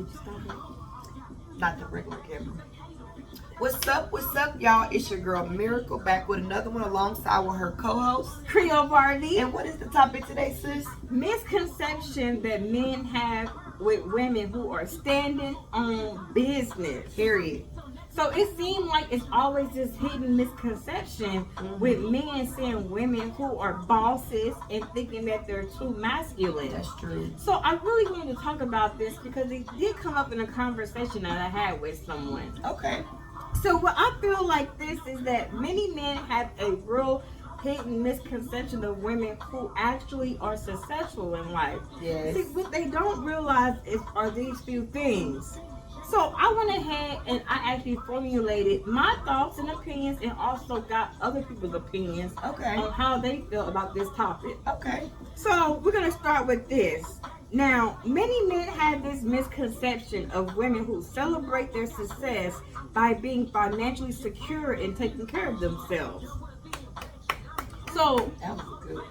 Did you stop it? Not the regular camera. What's up, y'all? It's your girl Miracle back with another one alongside with her co-host Creole Barbie. And what is the topic today, sis? Misconception that men have with women who are standing on business. Period. So it seems like it's always this hidden misconception with men seeing women who are bosses and thinking that they're too masculine. That's true. So I really wanted to talk about this because it did come up in a conversation that I had with someone. Okay. So what I feel like this is that many men have a real hidden misconception of women who actually are successful in life. Yes. See, what they don't realize are these few things. So I went ahead and I actually formulated my thoughts and opinions and also got other people's opinions on how they feel about this topic. Okay. So we're going to start with this. Now, many men have this misconception of women who celebrate their success by being financially secure and taking care of themselves. So, that was good.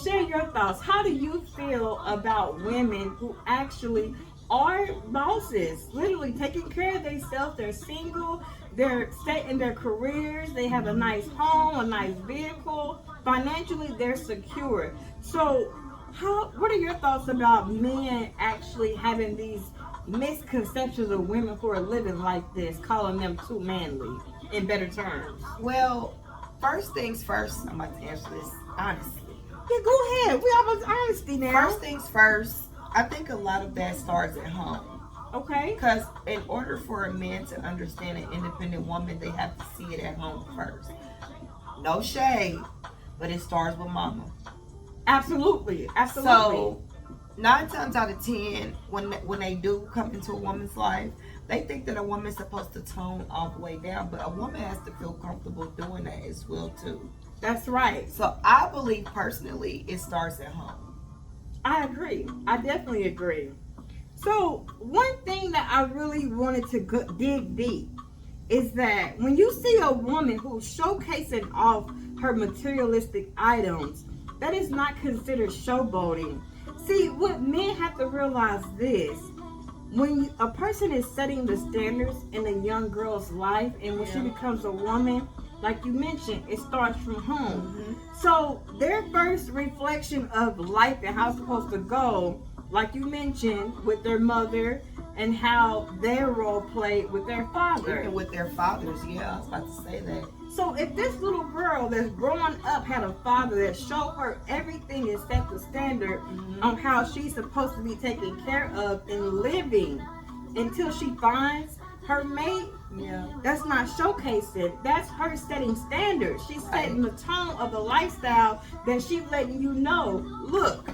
Share your thoughts. How do you feel about women who actually are bosses, literally taking care of themselves? They're single, they're set in their careers, they have a nice home, a nice vehicle. Financially, they're secure. So, what are your thoughts about men actually having these misconceptions of women who are living like this, calling them too manly, in better terms? Well, first things first, I'm about to answer this honestly. Yeah, go ahead. We almost honesty now. First things first, I think a lot of that starts at home. Okay. Because in order for a man to understand an independent woman, they have to see it at home first. No shade, but it starts with mama. Absolutely. So 9 times out of 10, when they do come into a woman's life, they think that a woman's supposed to tone all the way down, but a woman has to feel comfortable doing that as well too. That's right. So I believe personally it starts at home. I agree. I definitely agree. So one thing that I really wanted to dig deep is that when you see a woman who's showcasing off her materialistic items, that is not considered showboating. See, what men have to realize this: when a person is setting the standards in a young girl's life, and when she becomes a woman, like you mentioned, it starts from home. Mm-hmm. So their first reflection of life and how it's supposed to go, like you mentioned, with their mother and how their role played with their father. Even with their fathers, yeah, I was about to say that. So if this little girl that's growing up had a father that showed her everything and set the standard on how she's supposed to be taken care of and living until she finds her mate, that's not showcasing. That's her setting standards. She's setting the tone of the lifestyle that she's letting you know, look,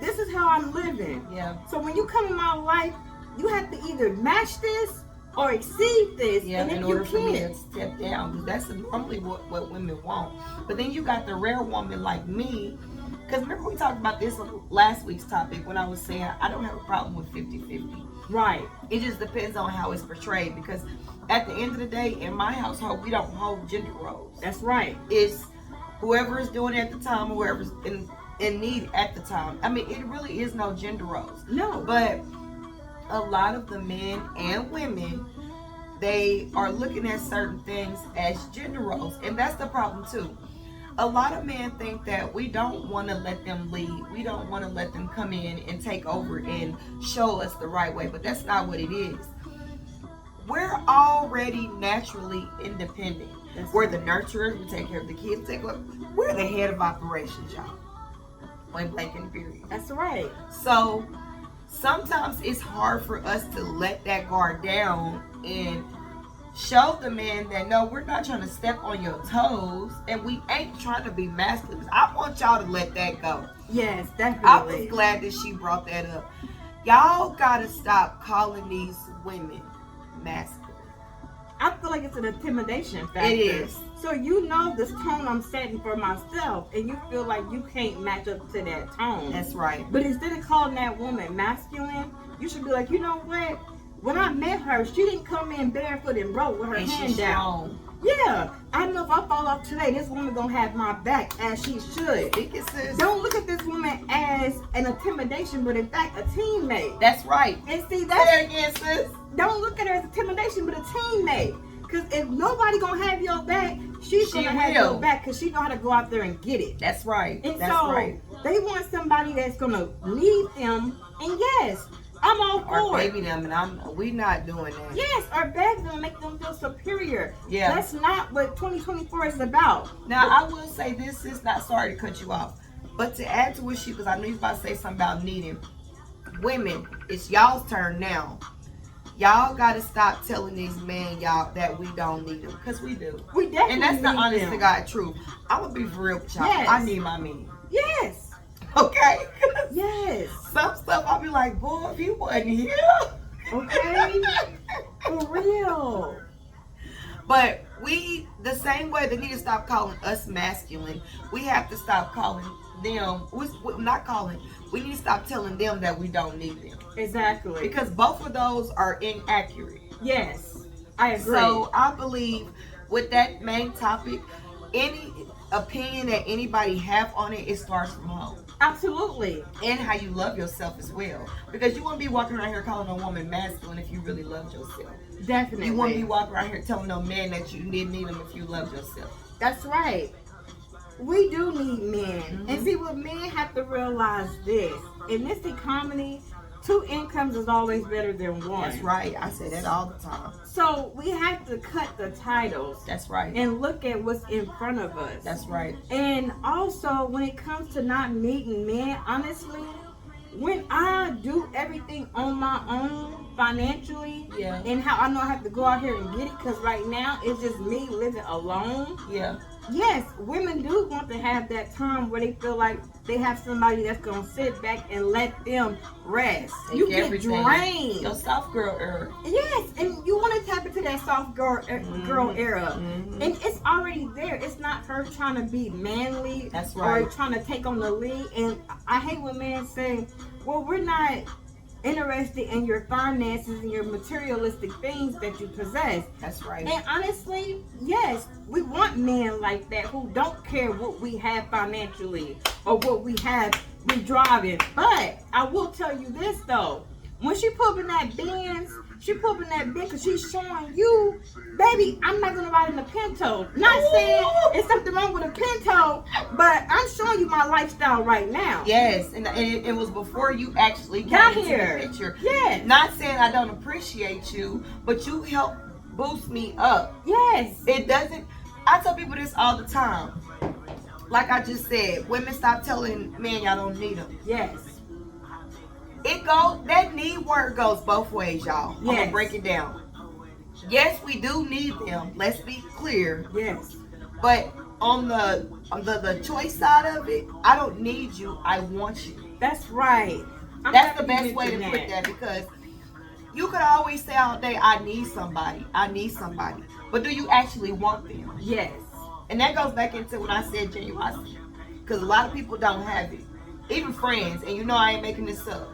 this is how I'm living. Yeah. So when you come in my life, you have to either match this or exceed this. Yeah, and in order for me to step down, because that's normally what women want. But then you got the rare woman like me, because remember we talked about this last week's topic when I was saying I don't have a problem with 50-50. Right. It just depends on how it's portrayed, because at the end of the day, in my household, we don't hold gender roles. That's right. It's whoever is doing it at the time, whoever's in need at the time. I mean, it really is no gender roles. No. But a lot of the men and women, they are looking at certain things as gender roles, and that's the problem too. A lot of men think that we don't want to let them lead, we don't want to let them come in and take over and show us the right way, but that's not what it is. We're already naturally independent. We're the nurturers, we take care of the kids, we're the head of operations, y'all. Point blank and period. That's right. So sometimes it's hard for us to let that guard down and show the man that no, we're not trying to step on your toes and we ain't trying to be masculine. I want y'all to let that go. Yes, definitely. I was glad that she brought that up. Y'all gotta stop calling these women masculine. I feel like it's an intimidation factor. It is. So you know this tone I'm setting for myself, and you feel like you can't match up to that tone. That's right. But instead of calling that woman masculine, you should be like, you know what? When I met her, she didn't come in barefoot and broke with her hand down. Yeah, I know if I fall off today, this woman gonna have my back as she should. Don't look at this woman as an intimidation, but in fact a teammate. That's right. And see, Say that again, sis. don't look at her as intimidation, but a teammate. Because if nobody gonna have your back, she's gonna have your back because she know how to go out there and get it. That's right. And That's so right. they want somebody that's gonna lead them. And yes, I'm all for it. Or baby them, and we not doing that. Yes, or beg them, make them feel superior. Yeah. That's not what 2024 is about. Now, I will say this is not, sorry to cut you off, but to add to what because I knew you was about to say something about needing women, it's y'all's turn now. Y'all gotta stop telling these men y'all that we don't need them, because we do. We definitely and that's the need honest them. to God truth. I'm gonna be for real with y'all. Yes. I need my men. Yes. Okay? Yes. Some stuff I'll be like, boy, if you wasn't here. Okay. For real. But we, the same way they need to stop calling us masculine, we have to stop calling them, we need to stop telling them that we don't need them. Exactly. Because both of those are inaccurate. Yes. I agree. So I believe with that main topic, any opinion that anybody have on it, it starts from home. Absolutely. And how you love yourself as well. Because you wouldn't be walking around here calling a woman masculine if you really loved yourself. Definitely. You wouldn't be walking around here telling no man that you didn't need him if you loved yourself. That's right. We do need men. Mm-hmm. And see, what men have to realize this. In this economy, 2 incomes is always better than 1. That's right. I say that all the time. So we have to cut the titles. That's right. And look at what's in front of us. That's right. And also, when it comes to not meeting men, honestly, when I do everything on my own financially, Yeah. and how I know I have to go out here and get it, because right now it's just me living alone. Yeah. Yes, women do want to have that time where they feel like they have somebody that's going to sit back and let them rest. Take You get everything. drained. Your soft girl era. Yes, and you want to tap into that soft girl era. Mm-hmm. And it's already there. It's not her trying to be manly. That's right. Or trying to take on the lead. And I hate when men say, well, we're not interested in your finances and your materialistic things that you possess. That's right. And honestly, yes, we want men like that who don't care what we have financially or what we have we driving. But I will tell you this though, when she pull up in that Benz, she pull up in that Benz because she's showing you, baby, I'm not gonna ride in a Pinto. Not saying it's something wrong with a Pinto, but I'm showing you my lifestyle right now. Yes, and it was before you actually Got came into here. the picture. Yes. Not saying I don't appreciate you, but you help boost me up. Yes. It doesn't. I tell people this all the time. Like I just said, women stop telling men y'all don't need them. Yes. That need word goes both ways, y'all. I'm Yes. gonna break it down. Yes, we do need them. Let's be clear. Yes. But on the choice side of it, I don't need you. I want you. That's right. I'm That's the glad best you way to mentioned put that, because you could always say all day, I need somebody. I need somebody. But do you actually want them? Yes. And that goes back into when I said genuosity. Because a lot of people don't have it. Even friends. And you know I ain't making this up.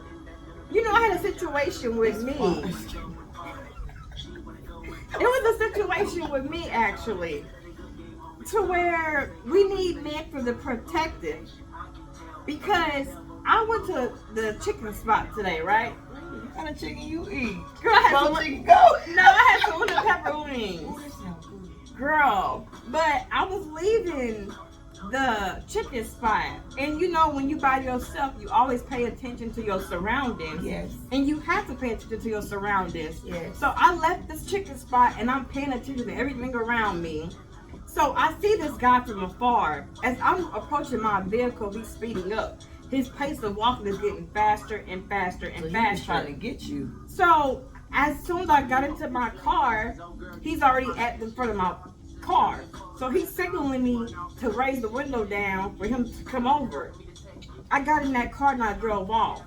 You know, I had a situation with me. It was a situation with me, actually, to where we need men for the protective. Because I went to the chicken spot today, right? What kind of chicken you eat? Girl, I had Go some, chicken, go. no, I had some lemon pepper wings. Girl, but I was leaving the chicken spot, and you know, when you by yourself, you always pay attention to your surroundings. Yes. And you have to pay attention to your surroundings. Yes. So I left this chicken spot, and I'm paying attention to everything around me. So I see this guy from afar. As I'm approaching my vehicle, he's speeding up. His pace of walking is getting faster and faster and So he was faster. trying to get you. So as soon as I got into my car, he's already at the front of my car. So he's signaling me to raise the window down for him to come over. I got in that car and I drove off.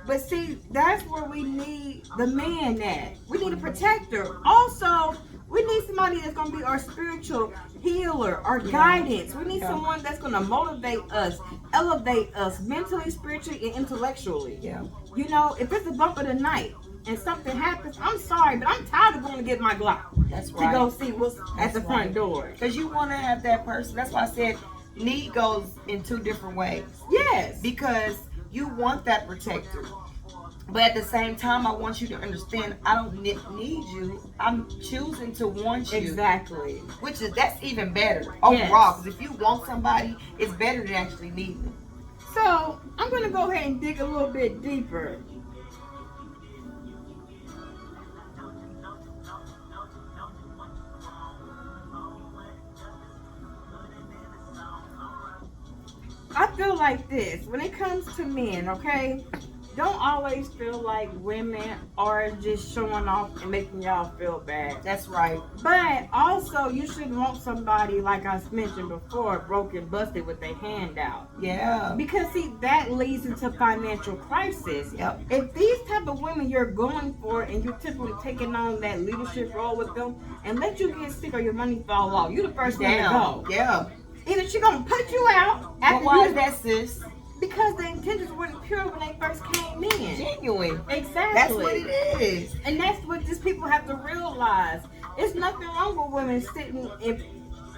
But see, that's where we need the man at. We need a protector. Also, we need somebody that's going to be our spiritual healer, our guidance. We need someone that's going to motivate us, elevate us mentally, spiritually, and intellectually. Yeah. You know, if it's a bump of the night, and something happens, I'm sorry, but I'm tired of going to get my Glock That's to right. go see what's at the front door. Because you want to have that person. That's why I said need goes in two different ways. Yes. Because you want that protector. But at the same time, I want you to understand I don't need you. I'm choosing to want you. Exactly. That's even better overall. Because if you want somebody, it's better than actually need them. So I'm going to go ahead and dig a little bit deeper. I feel like this, when it comes to men, okay, don't always feel like women are just showing off and making y'all feel bad. That's right. But also, you should want somebody, like I mentioned before, broken, busted with their hand out. Yeah. Because, see, that leads into financial crisis. Yep. If these type of women you're going for and you're typically taking on that leadership role with them and let you get sick or your money fall off, you the first one to go. Yeah. Either she gonna put you out after But why is that, sis? because the intentions weren't pure when they first came in. Genuine. Exactly. That's what it is. And that's what these people have to realize. It's nothing wrong with women sitting and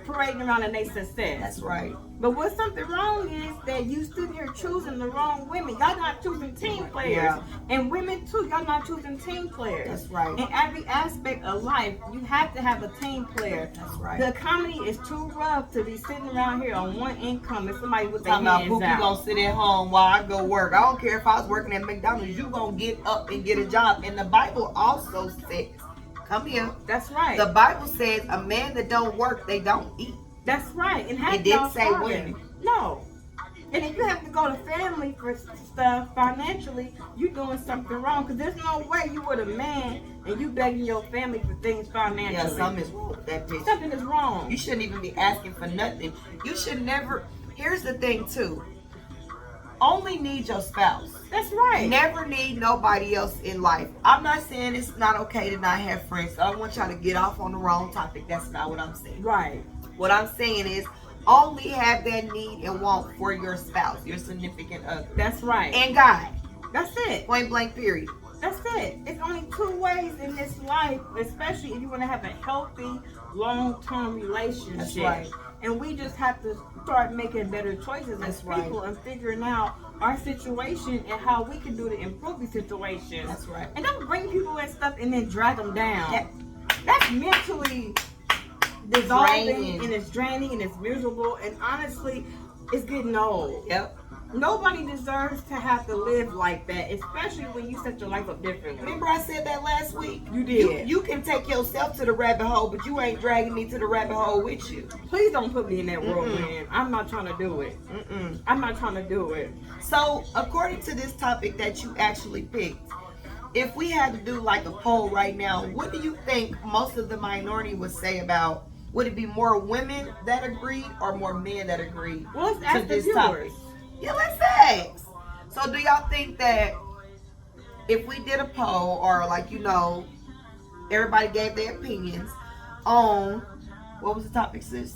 parading around in their success. That's right. But what's something wrong is that you sitting here choosing the wrong women. Y'all not choosing team players. Yeah. And women too, y'all not choosing team players. That's right. In every aspect of life, you have to have a team player. That's right. The economy is too rough to be sitting around here on one income and somebody with their Talking about hands Pookie out. gonna sit at home while I go work. I don't care if I was working at McDonald's. You gonna get up and get a job. And the Bible also says, come here. That's right. The Bible says a man that don't work, they don't eat. That's right. And have It didn't y'all say starving. women. No. And if you have to go to family for stuff financially, you're doing something wrong. Because there's no way you with a man and you begging your family for things financially. Yeah, something is wrong with that bitch. Something is wrong. You shouldn't even be asking for nothing. You should never. Here's the thing, too. Only need your spouse. That's right. Never need nobody else in life. I'm not saying it's not okay to not have friends. So I don't want y'all to get off on the wrong topic. That's not what I'm saying. Right. What I'm saying is only have that need and want for your spouse, your significant other. That's right. And God. That's it. Point blank period. That's it. It's only two ways in this life, especially if you want to have a healthy, long-term relationship. That's right. And we just have to start making better choices That's as right. people and figuring out our situation and how we can do to improve the situation. That's right. And don't bring people and stuff and then drag them down. That- That's mentally dissolving Draining. and it's draining and it's miserable and honestly, it's getting old. Yep. Nobody deserves to have to live like that, especially when you set your life up differently. Remember I said that last week? You did. You can take yourself to the rabbit hole, but you ain't dragging me to the rabbit hole with you. Please don't put me in that whirlwind. I'm not trying to do it. Mm-mm. I'm not trying to do it. So, according to this topic that you actually picked, if we had to do like a poll right now, what do you think most of the minority would say about? Would it be more women that agreed or more men that agreed Well, let's to ask the this viewers. topic? Yeah, let's ask. So, do y'all think that if we did a poll or like, everybody gave their opinions on, what was the topic, sis?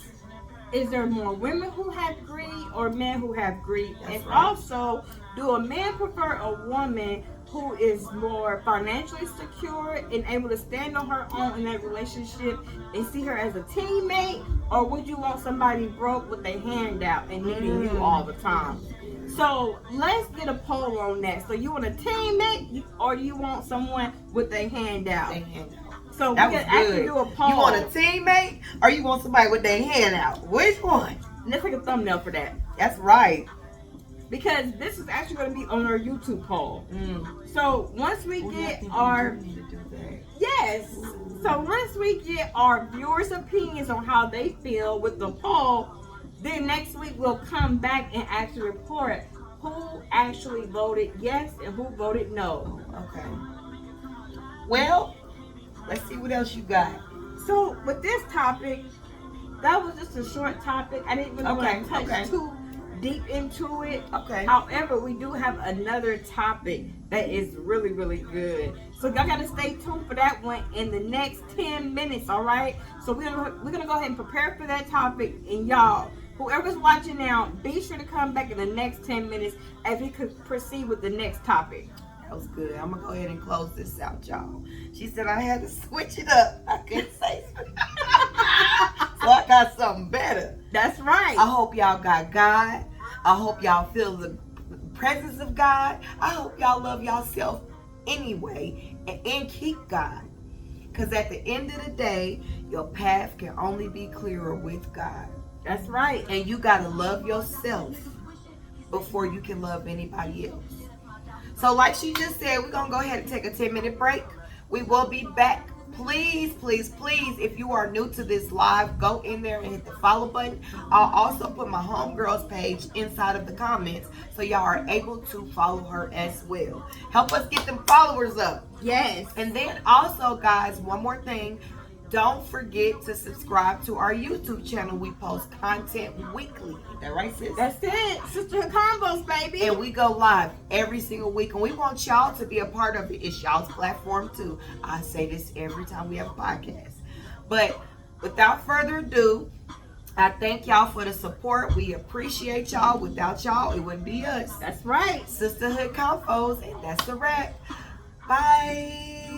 Is there more women who have greed or men who have greed? That's and right. also, do a man prefer a woman who is more financially secure and able to stand on her own in that relationship and see her as a teammate? Or would you want somebody broke with their hand out and needing you all the time? So let's get a poll on that. So you want a teammate or do you want someone with their hand out? They hand out. So That we was can actually good. do a poll. You want a teammate or you want somebody with their hand out? Which one? Let's take a thumbnail for that. That's right. Because this is actually going to be on our YouTube poll. Mm. So once we get our need to do that. yes, so once we get our viewers' opinions on how they feel with the poll, then next week we'll come back and actually report who actually voted yes and who voted no. Okay. Well, let's see what else you got. So with this topic, that was just a short topic. I didn't really want to touch too deep into it. Okay. However, we do have another topic that is really, really good. So y'all gotta stay tuned for that one in the next 10 minutes, all right? So we're gonna go ahead and prepare for that topic. And y'all, whoever's watching now, be sure to come back in the next 10 minutes as we could proceed with the next topic. That was good. I'm gonna go ahead and close this out, y'all. She said I had to switch it up. I couldn't say something. So I got something better. That's right. I hope y'all got God. I hope y'all feel the presence of God. I hope y'all love yourself anyway and keep God. Because at the end of the day, your path can only be clearer with God. That's right. And you got to love yourself before you can love anybody else. So like she just said, we're going to go ahead and take a 10-minute break. We will be back. Please, please, please, if you are new to this live, go in there and hit the follow button. I'll also put my homegirls page inside of the comments so y'all are able to follow her as well. Help us get them followers up. Yes. And then also, guys, one more thing. Don't forget to subscribe to our YouTube channel. We post content weekly. Is that right, sis? That's it. Sisterhood Convos, baby. And we go live every single week. And we want y'all to be a part of it. It's y'all's platform, too. I say this every time we have a podcast. But without further ado, I thank y'all for the support. We appreciate y'all. Without y'all, it wouldn't be us. That's right. Sisterhood Convos. And that's a wrap. Bye.